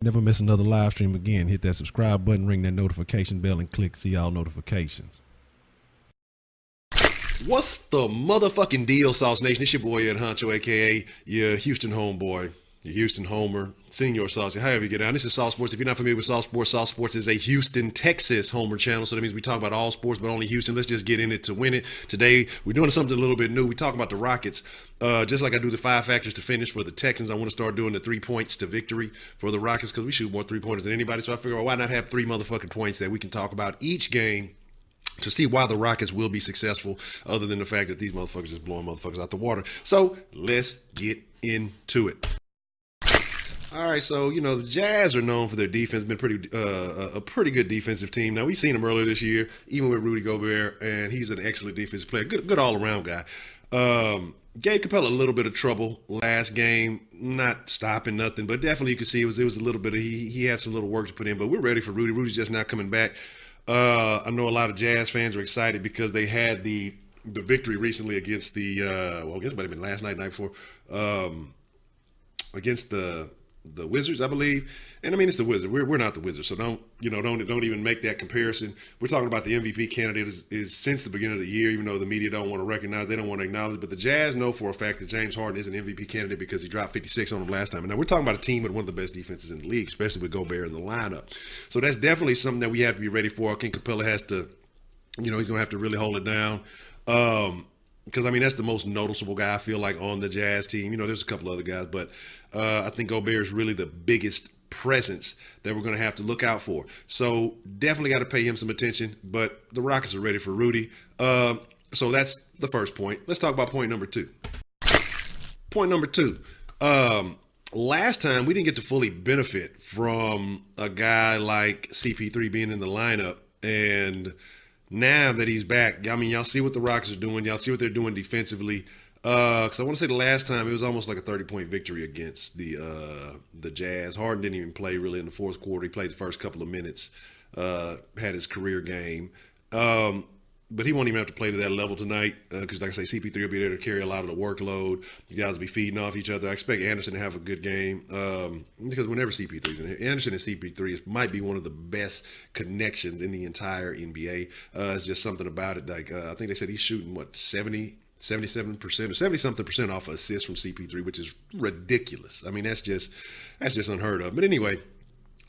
Never miss another live stream again. Hit that subscribe button, ring that notification bell, and click see all notifications. What's the motherfucking deal, Sauce Nation? It's your boy Ed Honcho, aka your Houston homeboy, your Houston homer, Senior Saucy, however you get down. This is Sauce Sports. If you're not familiar with Sauce Sports is a Houston, Texas homer channel, so that means we talk about all sports, but only Houston. Let's just get in it to win it. Today, we're doing something a little bit new. We talk about the Rockets. Just like I do the 5 factors to finish for the Texans, I want to start doing the 3 points to victory for the Rockets because we shoot more 3-pointers than anybody, so I figure, well, why not have 3 motherfucking points that we can talk about each game to see why the Rockets will be successful, other than the fact that these motherfuckers just blowing motherfuckers out the water. So let's get into it. All right, so the Jazz are known for their defense. Been a pretty good defensive team. Now we've seen them earlier this year, even with Rudy Gobert, and he's an excellent defensive player. Good all around guy. Gave Capella a little bit of trouble last game, not stopping nothing, but definitely you could see it was a little bit of he had some little work to put in. But we're ready for Rudy. Rudy's just not coming back. I know a lot of Jazz fans are excited because they had the victory recently against the I guess it might have been last night before, against the Wizards, I believe. And I mean, it's the Wizards. We're not the Wizards, so don't even make that comparison. We're talking about the MVP candidate is since the beginning of the year, even though the media don't want to recognize, they don't want to acknowledge. But the Jazz know for a fact that James Harden is an MVP candidate because he dropped 56 on them last time. And now we're talking about a team with one of the best defenses in the league, especially with Gobert in the lineup. So that's definitely something that we have to be ready for. King Capella has to, he's going to have to really hold it down. Because, I mean, that's the most noticeable guy, I feel like, on the Jazz team. There's a couple other guys, but I think Gobert is really the biggest presence that we're going to have to look out for. So definitely got to pay him some attention, but the Rockets are ready for Rudy. So that's the first point. Let's talk about point number 2. Point number 2. Last time, we didn't get to fully benefit from a guy like CP3 being in the lineup, and now that he's back, I mean, y'all see what the Rockets are doing. Y'all see what they're doing defensively. Because I want to say the last time it was almost like a 30-point victory against the Jazz. Harden didn't even play really in the fourth quarter. He played the first couple of minutes, had his career game. But he won't even have to play to that level tonight because, like I say, CP3 will be there to carry a lot of the workload. You guys will be feeding off each other. I expect Anderson to have a good game because whenever CP3's in here, Anderson and CP3 might be one of the best connections in the entire NBA. It's just something about it. Like I think they said he's shooting, 77% or 70-something% off of assists from CP3, which is ridiculous. I mean, that's just unheard of. But anyway,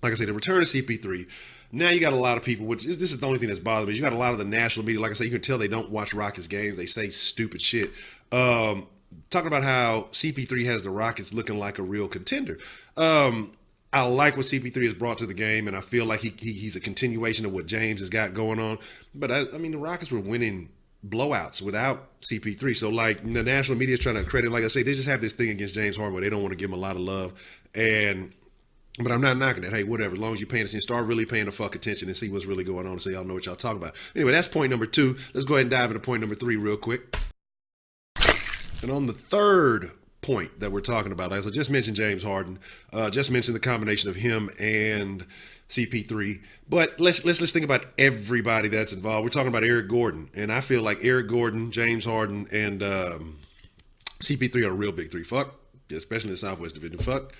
like I said, the return of CP3. Now you got a lot of people, this is the only thing that's bothering me. You got a lot of the national media, like I say, you can tell they don't watch Rockets games. They say stupid shit. Talking about how CP3 has the Rockets looking like a real contender. I like what CP3 has brought to the game, and I feel like he's a continuation of what James has got going on. But I mean, the Rockets were winning blowouts without CP3. So like the national media is trying to credit, like I say, they just have this thing against James Harden where they don't want to give him a lot of love. But I'm not knocking it. Hey, whatever. As long as you're paying attention, start really paying the fuck attention and see what's really going on so y'all know what y'all talking about. Anyway, that's point number 2. Let's go ahead and dive into point number 3 real quick. And on the third point that we're talking about, as I just mentioned James Harden, just mentioned the combination of him and CP3. But let's think about everybody that's involved. We're talking about Eric Gordon. And I feel like Eric Gordon, James Harden, and CP3 are a real big 3. Fuck, especially in the Southwest Division. Fuck.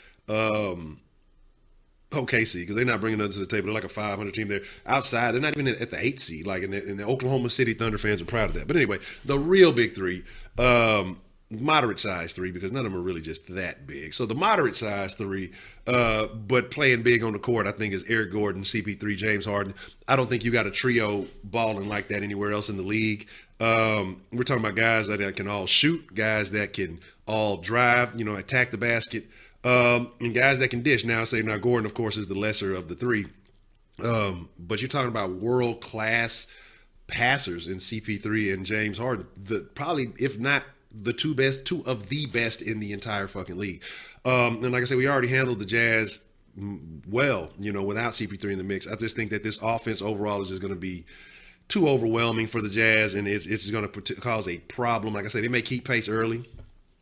OKC, because they're not bringing nothing to the table. They're like a 500 team. They're outside. They're not even at the 8th seed. Like in the Oklahoma City Thunder fans are proud of that. But anyway, the real big 3, moderate size 3, because none of them are really just that big. So the moderate size 3, but playing big on the court, I think is Eric Gordon, CP3, James Harden. I don't think you got a trio balling like that anywhere else in the league. We're talking about guys that can all shoot, guys that can all drive, attack the basket. And guys that can dish. Now Gordon, of course, is the lesser of the 3. But you're talking about world-class passers in CP3 and James Harden. Probably, if not the 2 of the best in the entire fucking league. And like I said, we already handled the Jazz well, without CP3 in the mix. I just think that this offense overall is just going to be too overwhelming for the Jazz, and it's going to cause a problem. Like I said, they may keep pace early.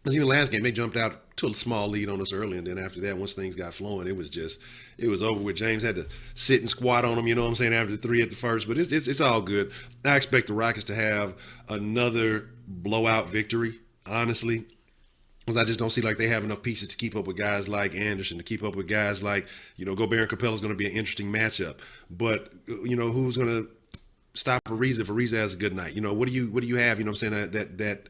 Because even last game, they jumped out to a small lead on us early, and then after that, once things got flowing, it was over with. James had to sit and squat on them, after the 3 at the first, but it's all good. I expect the Rockets to have another blowout victory, honestly. because I just don't see like they have enough pieces to keep up with guys like Anderson, to keep up with guys like, Gobert and Capella is going to be an interesting matchup. But, who's going to stop Ariza if Ariza has a good night? What do you have? I'm saying that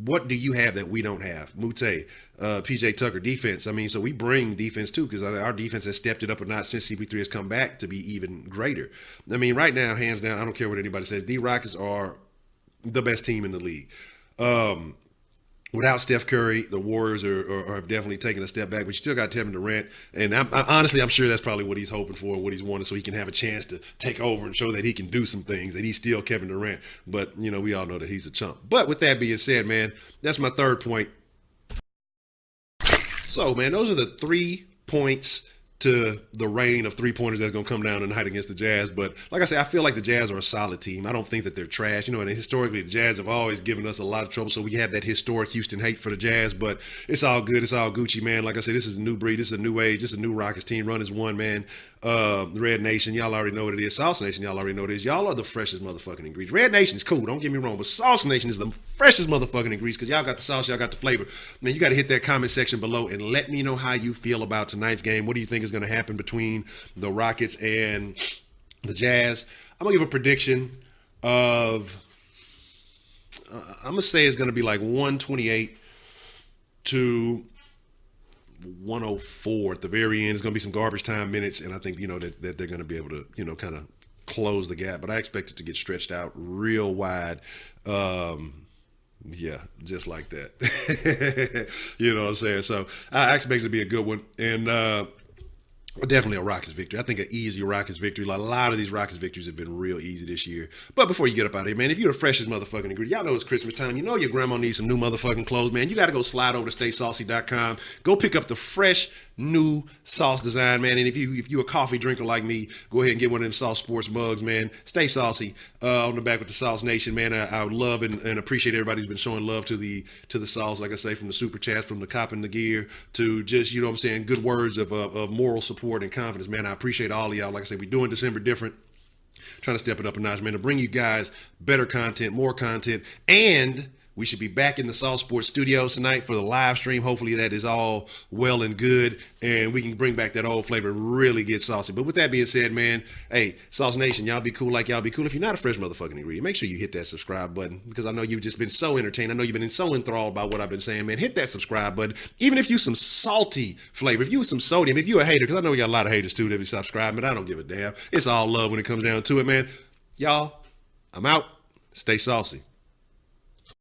what do you have that we don't have? Mute, PJ Tucker, defense. I mean, so we bring defense too, because our defense has stepped it up or not since CP3 has come back to be even greater. I mean, right now, hands down, I don't care what anybody says, the Rockets are the best team in the league. Without Steph Curry, the Warriors are have definitely taken a step back, but you still got Kevin Durant. And honestly, I'm sure that's probably what he's hoping for and what he's wanting, so he can have a chance to take over and show that he can do some things, that he's still Kevin Durant. But, we all know that he's a chump. But with that being said, man, that's my third point. So, man, those are the 3 points to the rain of three-pointers that's going to come down tonight against the Jazz. But like I said, I feel like the Jazz are a solid team. I don't think that they're trash. And historically, the Jazz have always given us a lot of trouble, so we have that historic Houston hate for the Jazz. But it's all good. It's all Gucci, man. Like I said, this is a new breed. This is a new age. This is a new Rockets team. Run as one, man. Red Nation, y'all already know what it is. SauceNation, y'all already know what it is. Y'all are the freshest motherfucking ingredients. Red Nation's cool, don't get me wrong, but SauceNation is the freshest motherfucking ingredients, because y'all got the sauce, y'all got the flavor. Man, you got to hit that comment section below and let me know how you feel about tonight's game. What do you think is going to happen between the Rockets and the Jazz? I'm going to give a prediction of, I'm going to say it's going to be like 128 to 104 at the very end. It's going to be some garbage time minutes, and I think that they're going to be able to kind of close the gap, but I expect it to get stretched out real wide. Yeah, just like that. You know what I'm saying? So I expect it to be a good one, and definitely a Rockets victory. I think an easy Rockets victory. A lot of these Rockets victories have been real easy this year. But before you get up out of here, man, if you're the freshest motherfucking ingredient, y'all know it's Christmas time. You know your grandma needs some new motherfucking clothes, man. You got to go slide over to StaySaucy.com. Go pick up the fresh new sauce design, man. And if you're a coffee drinker like me, go ahead and get one of them Sauce Sports mugs, man. Stay saucy on the back with the SauceNation, man. I would love and appreciate everybody who's been showing love to the sauce, like I say, from the super chats, from the copping the gear to just, what I'm saying, good words of moral support and confidence, man. I appreciate all of y'all. Like I said, we're doing December different, trying to step it up a notch, man, to bring you guys better content, more content, and we should be back in the Sauce Sports studios tonight for the live stream. Hopefully that is all well and good, and we can bring back that old flavor, really get saucy. But with that being said, man, hey, Sauce Nation, y'all be cool like y'all be cool. If you're not a fresh motherfucking ingredient, make sure you hit that subscribe button, because I know you've just been so entertained. I know you've been so enthralled by what I've been saying, man. Hit that subscribe button. Even if you some salty flavor, if you some sodium, if you a hater, because I know we got a lot of haters too that be subscribing, but I don't give a damn. It's all love when it comes down to it, man. Y'all, I'm out. Stay saucy.